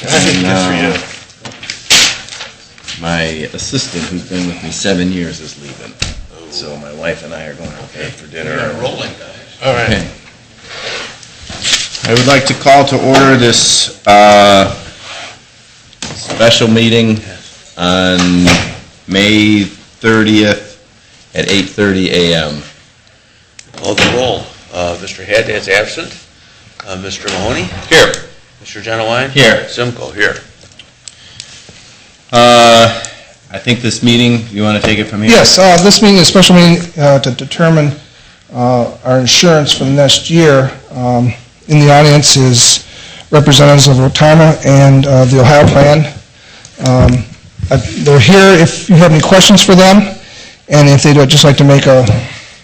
And, my assistant, who's been with me 7 years, is leaving. So my wife and I are going out there for dinner. Rolling, guys. All right. Okay. I would like to call to order this special meeting on May 30th at 8:30 a.m. Call the roll. Mr. Haddad's absent. Mr. Mahoney? Here. Mr. Genowine? Here. Simcoe, here. I think this meeting, you want to take it from here? Yes, this meeting is a special meeting to determine our insurance for the next year. In the audience is representatives of Otama and the Ohio Plan. They're here if you have any questions for them, and if they would just like to make a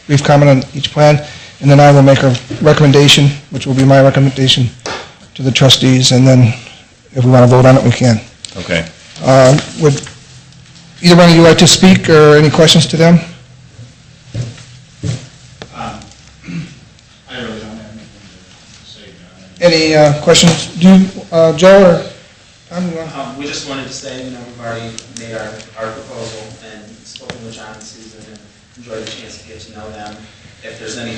brief comment on each plan, and then I will make a recommendation, which will be my recommendation to the trustees, and then if we want to vote on it, we can. Okay. Would either one of you like to speak or any questions to them? I really don't have anything to say, John. Any questions? Do you, Joe or Tom? We just wanted to say, we've already made our proposal and spoken with John and Susan and enjoyed the chance to get to know them. If there's any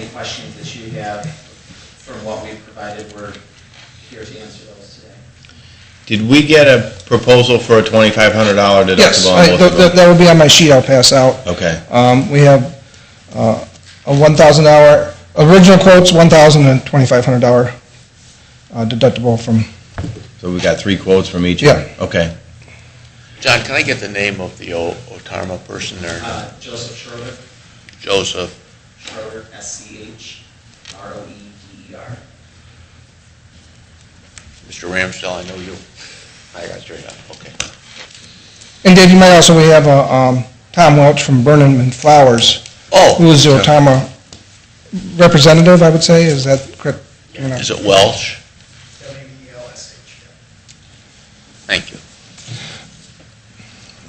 questions that you have from what we've provided, we're here to answer those today. Did we get a proposal for a $2,500 deductible? Yes, that would be on my sheet I'll pass out. Okay. We have a $1,000, original quote's $1,000 and $2,500 deductible from. So we got 3 quotes from each? Yeah. Okay. John, can I get the name of the Otama person there? Joseph Schroeder. Joseph. Schroeder, S-C-H-R-O-E-D-E-R. Mr. Ramsdell, I know you. I got straight up. Okay. And Dave, you might also, we have Tom Welch from Burnham and Flowers. Oh. Who is the Otama representative, I would say, is that correct? Is it Welsh? W-E-L-S-H. Thank you.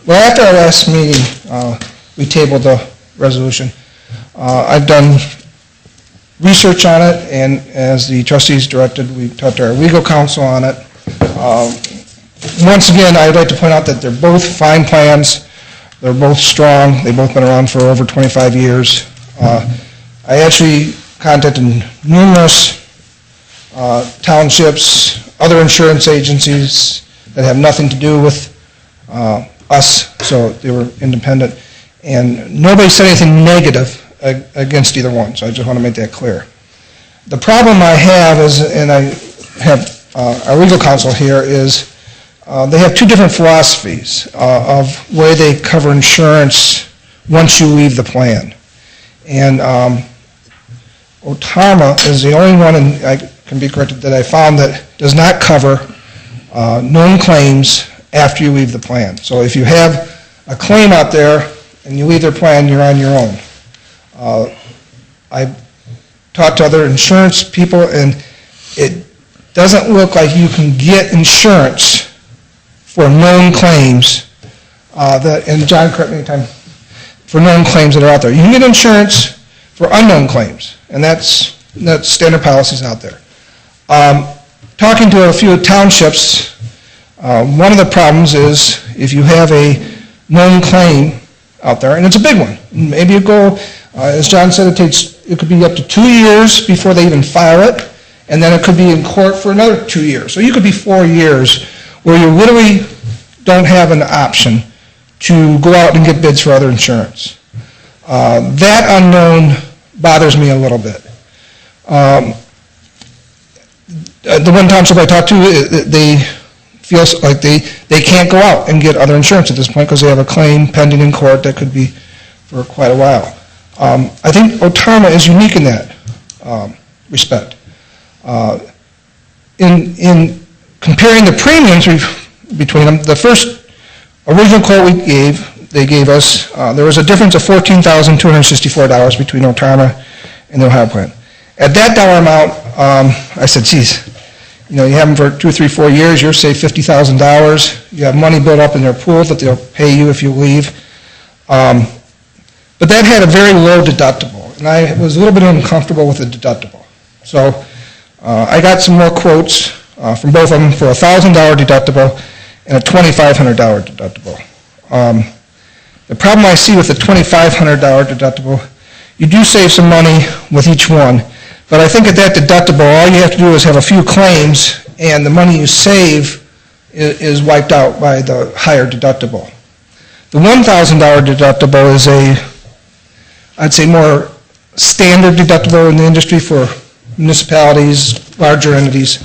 Well, after our last meeting, we tabled the resolution. I've done research on it, and as the trustees directed, we talked to our legal counsel on it. Once again, I'd like to point out that they're both fine plans. They're both strong. They've both been around for over 25 years. I actually contacted numerous townships, other insurance agencies that have nothing to do with us, so they were independent, and nobody said anything negative against either one, so I just want to make that clear. The problem I have is, and I have our legal counsel here, is they have 2 different philosophies of where they cover insurance once you leave the plan. And Otama is the only one, and I can be corrected, that I found that does not cover known claims after you leave the plan. So if you have a claim out there and you leave their plan, you're on your own. I talked to other insurance people, and it doesn't look like you can get insurance for known claims, and John, correct me anytime, for known claims that are out there. You can get insurance for unknown claims, and that's standard policies out there. Talking to a few townships, one of the problems is if you have a known claim out there, and it's a big one, maybe you go, as John said, it could be up to 2 years before they even file it, and then it could be in court for another 2 years. So you could be 4 years where you literally don't have an option to go out and get bids for other insurance. That unknown bothers me a little bit. The one township I talked to, they feel like they can't go out and get other insurance at this point because they have a claim pending in court that could be for quite a while. I think Otama is unique in that respect. In comparing the premiums between them, the first original quote they gave us, there was a difference of $14,264 between Otama and the Ohio Plan. At that dollar amount, I said, geez, you have them for 2, 3, 4 years, you're say $50,000, you have money built up in their pool that they'll pay you if you leave. But that had a very low deductible, and I was a little bit uncomfortable with the deductible. So I got some more quotes from both of them for a $1,000 deductible and a $2,500 deductible. The problem I see with the $2,500 deductible, you do save some money with each one, but I think at that deductible, all you have to do is have a few claims, and the money you save is wiped out by the higher deductible. The $1,000 deductible is I'd say more standard deductible in the industry for municipalities, larger entities.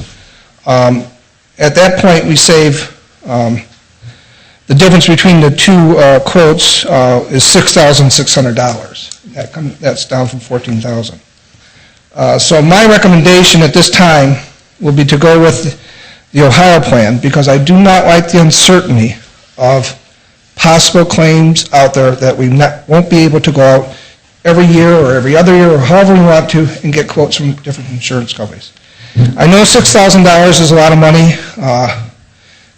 At that point, we save, the difference between the two quotes is $6,600. That's down from $14,000. So my recommendation at this time will be to go with the Ohio plan, because I do not like the uncertainty of possible claims out there that we won't be able to go out every year or every other year or however we want to and get quotes from different insurance companies. I know $6,000 is a lot of money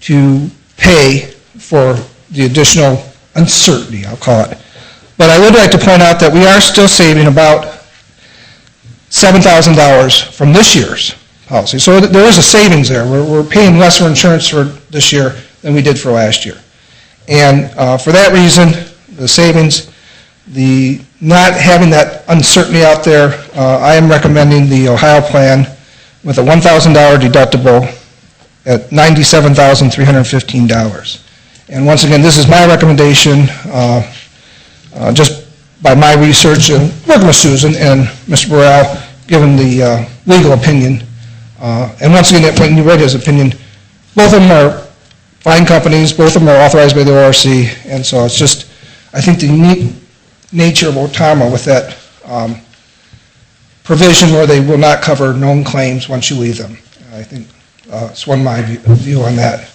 to pay for the additional uncertainty, I'll call it. But I would like to point out that we are still saving about $7,000 from this year's policy. So there is a savings there. We're paying less for insurance for this year than we did for last year. And for that reason, the savings, the not having that uncertainty out there, I am recommending the Ohio plan with a $1,000 deductible at $97,315. And once again, this is my recommendation, just by my research and working with Susan and Mr. Burrell, given the legal opinion. And once again, when you read his opinion, both of them are fine companies, both of them are authorized by the ORC, and so it's just, I think the unique nature of OTAMA with that provision where they will not cover known claims once you leave them. I think it's one of my view on that.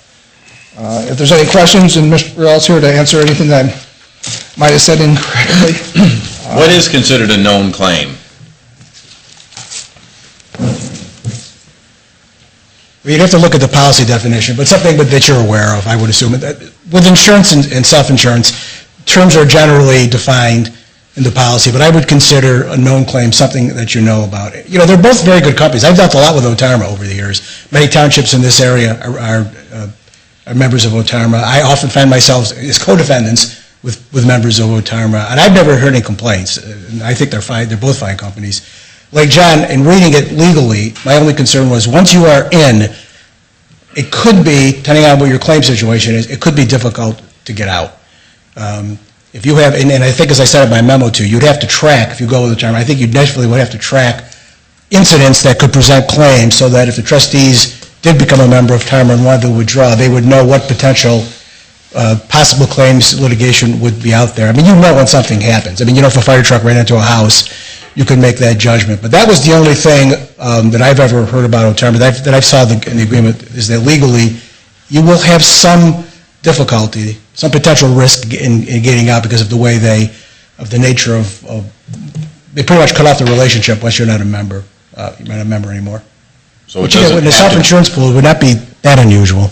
If there's any questions, and Mr. Burrell's here to answer anything that I might have said incorrectly. What is considered a known claim? Well, you'd have to look at the policy definition, but something that you're aware of, I would assume. With insurance and self-insurance, terms are generally defined in the policy, but I would consider a known claim something that you know about. You know, they're both very good companies. I've dealt a lot with OTARMA over the years. Many townships in this area are members of OTARMA. I often find myself as co-defendants with members of OTARMA, and I've never heard any complaints. I think they're fine. They're both fine companies. Like John, in reading it legally, my only concern was once you are in, it could be, depending on what your claim situation is, it could be difficult to get out. If you have, and I think as I said in my memo too, you'd have to track, if you go with OTARMA, I think you definitely would have to track incidents that could present claims so that if the trustees did become a member of OTARMA and wanted to withdraw, they would know what potential possible claims litigation would be out there. I mean, you know when something happens. I mean, you know, if a fire truck ran into a house, you can make that judgment. But that was the only thing that I've ever heard about OTARMA that I saw in the agreement, is that legally you will have some difficulty, some potential risk in getting out because of the way they nature of they pretty much cut off the relationship once you're not a member. You're not a member anymore. So But in the self-insurance pool, it would not be that unusual.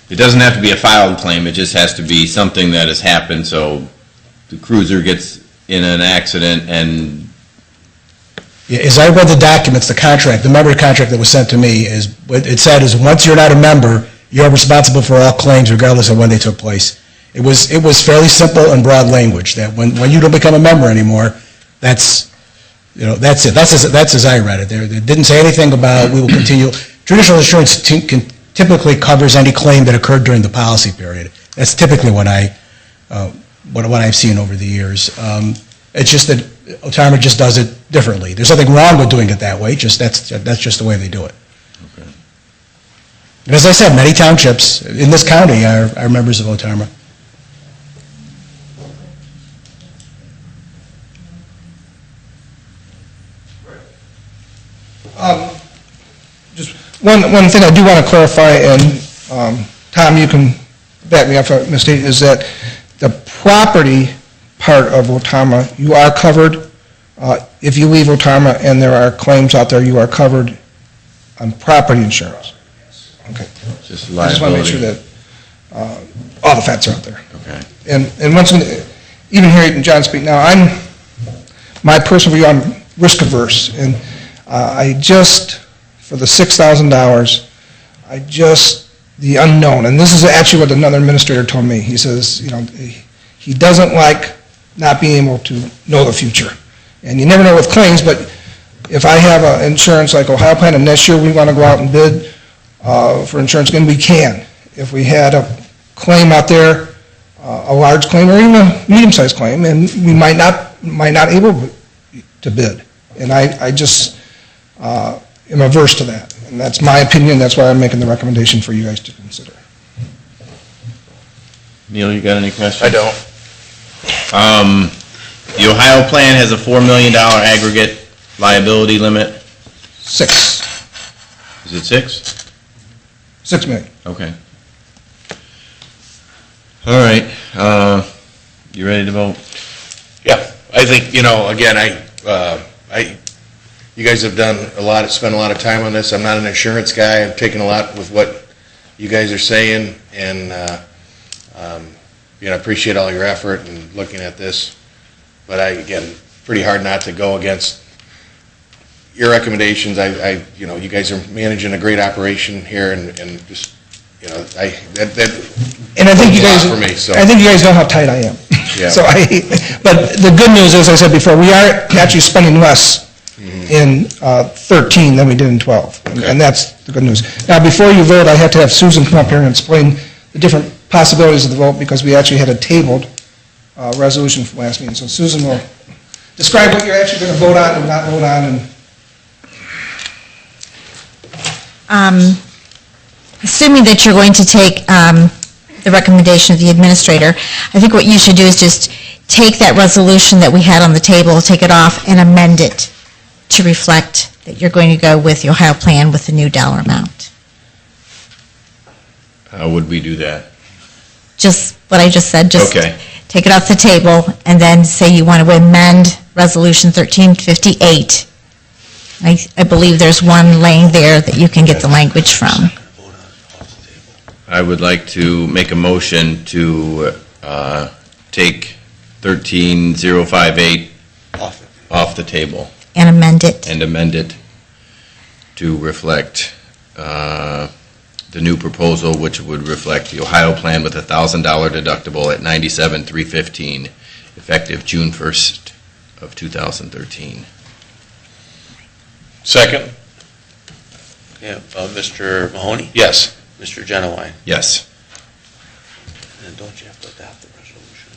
It doesn't have to be a filed claim, it just has to be something that has happened, so the cruiser gets in an accident and... Yeah, as I read the documents, the contract, the member contract that was sent to me, is what it said is once you're not a member, you're responsible for all claims regardless of when they took place. It was fairly simple and broad language, that when you don't become a member anymore, that's it. That's as I read it. It didn't say anything about we will continue. Traditional insurance typically covers any claim that occurred during the policy period. That's typically what I've seen over the years. It's just that OTARMA just does it differently. There's nothing wrong with doing it that way. That's just the way they do it. Okay. And as I said, many townships in this county are members of OTARMA. Just one thing I do want to clarify, and Tom, you can back me up if I mistake, is that the property part of OTARMA, you are covered. If you leave OTARMA and there are claims out there, you are covered on property insurance. Okay. Just I just want to make sure liability. that all the facts are out there. Okay. And once again, even hearing John speak now, my personal view, I'm risk averse, and I just, for the $6,000, the unknown, and this is actually what another administrator told me. He says, he doesn't like not being able to know the future. And you never know with claims, but if I have an insurance like Ohio Plan, and next year we want to go out and bid for insurance again, we can. If we had a claim out there, a large claim or even a medium-sized claim, and we might not able to bid. And I just am averse to that. And that's my opinion, that's why I'm making the recommendation for you guys to consider. Neil, you got any questions? I don't. The Ohio plan has a $4 million aggregate liability limit. 6 Is it 6? million. Okay. All right, you ready to vote? Yeah, I think, again, you guys have done spent a lot of time on this. I'm not an insurance guy. I'm taking a lot with what you guys are saying, and, I appreciate all your effort and looking at this. But again, pretty hard not to go against your recommendations. You guys are managing a great operation here, and just, And I think you guys, for me, so. I think you guys know how tight I am. Yeah. But the good news is, as I said before, we are actually spending less in 13 than we did in 12. Okay. And that's the good news. Now, before you vote, I have to have Susan come up here and explain the different possibilities of the vote, because we actually had a tabled resolution from last meeting. So Susan will describe what you're actually going to vote on and not vote on. And Assuming that you're going to take the recommendation of the administrator, I think what you should do is just take that resolution that we had on the table, take it off, and amend it to reflect that you're going to go with the Ohio plan with the new dollar amount. How would we do that? Just what I just said, just Okay. take it off the table, and then say you want to amend Resolution 1358. I believe there's one laying there that you can get the language from. I would like to make a motion to take 13058 off the table And amend it. and amend it to reflect the new proposal, which would reflect the Ohio plan with a $1,000 deductible at $97,315, effective June 1st of 2013. Second? Yeah, Mr. Mahoney? Yes. Mr. Genowine? Yes. And don't you have to adopt the resolution?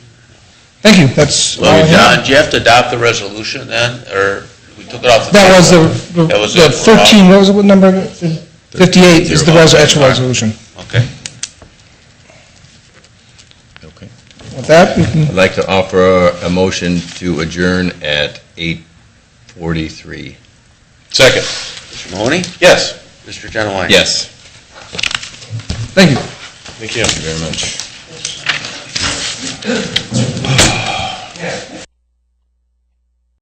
thank you, that's all I Well, have. John, do you have to adopt the resolution then, or we took it off the That was table? the That was the it. 13, what was it, what number? 58 is the actual resolution. Okay. Okay. With that, we can I'd like to offer a motion to adjourn at 8:43. Second? Mr. Mahoney? Yes. Mr. Genowine? Yes. thank you. Thank you. Thank you very much.